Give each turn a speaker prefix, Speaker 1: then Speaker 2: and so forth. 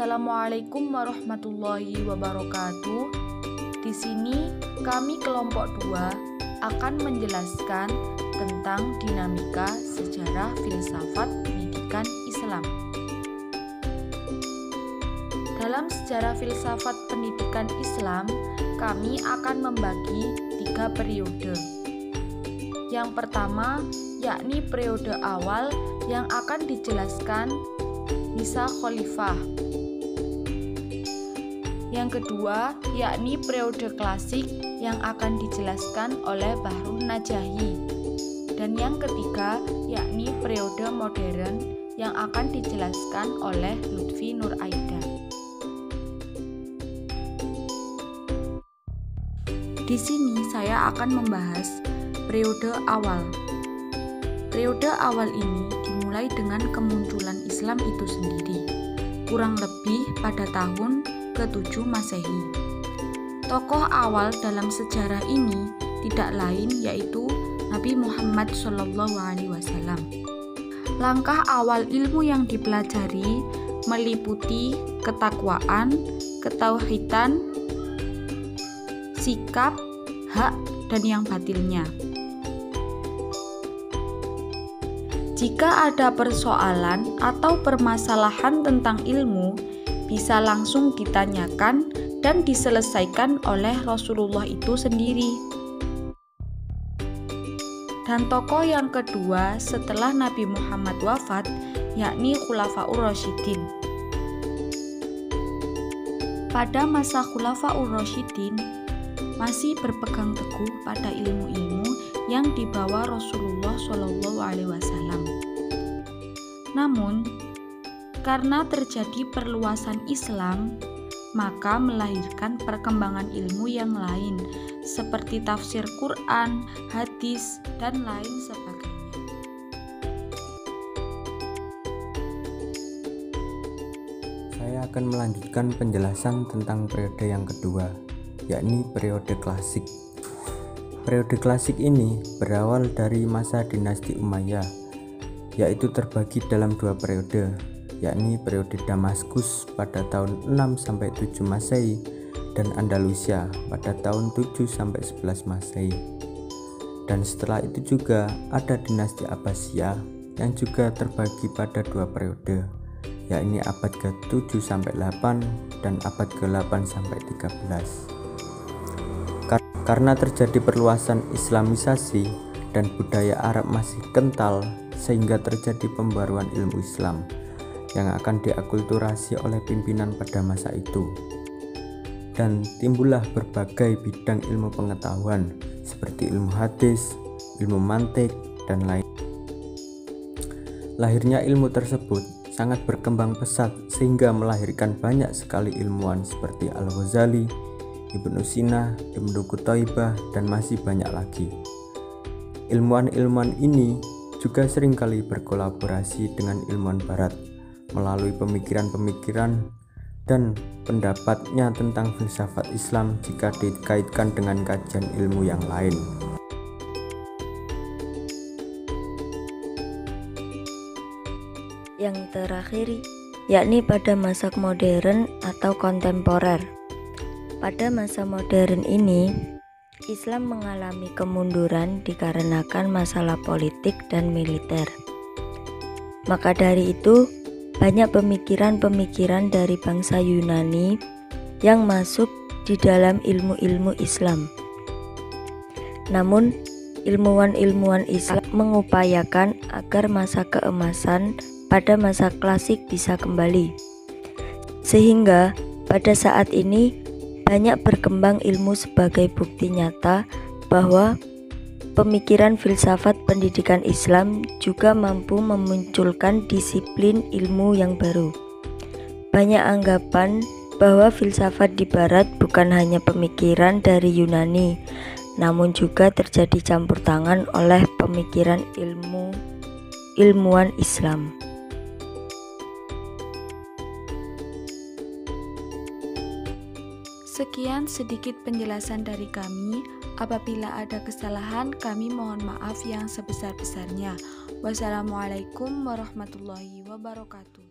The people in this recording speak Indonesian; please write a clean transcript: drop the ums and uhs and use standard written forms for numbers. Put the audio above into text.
Speaker 1: Wassalamualaikum warahmatullahi wabarakatuh. Di sini kami kelompok 2 akan menjelaskan tentang dinamika sejarah filsafat pendidikan Islam. Dalam sejarah filsafat pendidikan Islam, kami akan membagi 3 periode. Yang pertama, yakni periode awal yang akan dijelaskan Nisa Khalifah. Yang kedua, yakni periode klasik yang akan dijelaskan oleh Bahrun Najahi. Dan yang ketiga, yakni periode modern yang akan dijelaskan oleh Lutfi Nur Aida. Di sini saya akan membahas periode awal. Periode awal ini dimulai dengan kemunculan Islam itu sendiri, kurang lebih pada tahun ke-7 Masehi. Tokoh awal dalam sejarah ini tidak lain yaitu Nabi Muhammad SAW. Langkah awal ilmu yang dipelajari meliputi ketakwaan, ketauhidan, sikap, hak, dan yang batilnya. Jika ada persoalan atau permasalahan tentang ilmu, bisa langsung ditanyakan dan diselesaikan oleh Rasulullah itu sendiri. Dan tokoh yang kedua setelah Nabi Muhammad wafat, yakni Khulafaur Rasyidin. Pada masa Khulafaur Rasyidin, masih berpegang teguh pada ilmu-ilmu yang dibawa Rasulullah SAW. Namun, karena terjadi perluasan Islam, maka melahirkan perkembangan ilmu yang lain, seperti tafsir Quran, hadis, dan lain sebagainya.
Speaker 2: Saya akan melanjutkan penjelasan tentang periode yang kedua, yakni periode klasik. Periode klasik ini berawal dari masa dinasti Umayyah, yaitu terbagi dalam 2 periode, yakni periode Damaskus pada tahun 6-7 Masehi dan Andalusia pada tahun 7-11 Masehi. Dan setelah itu juga ada dinasti Abbasiyah yang juga terbagi pada 2 periode, yakni abad ke-7-8 dan abad ke-8-13. Karena terjadi perluasan Islamisasi dan budaya Arab masih kental, sehingga terjadi pembaruan ilmu Islam yang akan diakulturasi oleh pimpinan pada masa itu. Dan timbullah berbagai bidang ilmu pengetahuan seperti ilmu hadis, ilmu mantik, dan lain. Lahirnya ilmu tersebut sangat berkembang pesat sehingga melahirkan banyak sekali ilmuwan seperti Al-Ghazali, Ibnu Sina, Ibnu Qutaibah, dan masih banyak lagi. Ilmuwan-ilmuwan ini juga seringkali berkolaborasi dengan ilmuwan barat melalui pemikiran-pemikiran dan pendapatnya tentang filsafat Islam jika dikaitkan dengan kajian ilmu yang lain.
Speaker 3: Yang terakhir, yakni pada masa modern atau kontemporer. Pada masa modern ini, Islam mengalami kemunduran dikarenakan masalah politik dan militer. Maka dari itu, banyak pemikiran-pemikiran dari bangsa Yunani yang masuk di dalam ilmu-ilmu Islam. Namun, ilmuwan-ilmuwan Islam mengupayakan agar masa keemasan pada masa klasik bisa kembali. Sehingga pada saat ini banyak berkembang ilmu sebagai bukti nyata bahwa pemikiran filsafat pendidikan Islam juga mampu memunculkan disiplin ilmu yang baru. Banyak anggapan bahwa filsafat di barat bukan hanya pemikiran dari Yunani, namun juga terjadi campur tangan oleh pemikiran ilmuwan Islam.
Speaker 1: Sekian sedikit penjelasan dari kami. Apabila ada kesalahan, kami mohon maaf yang sebesar-besarnya. Wassalamualaikum warahmatullahi wabarakatuh.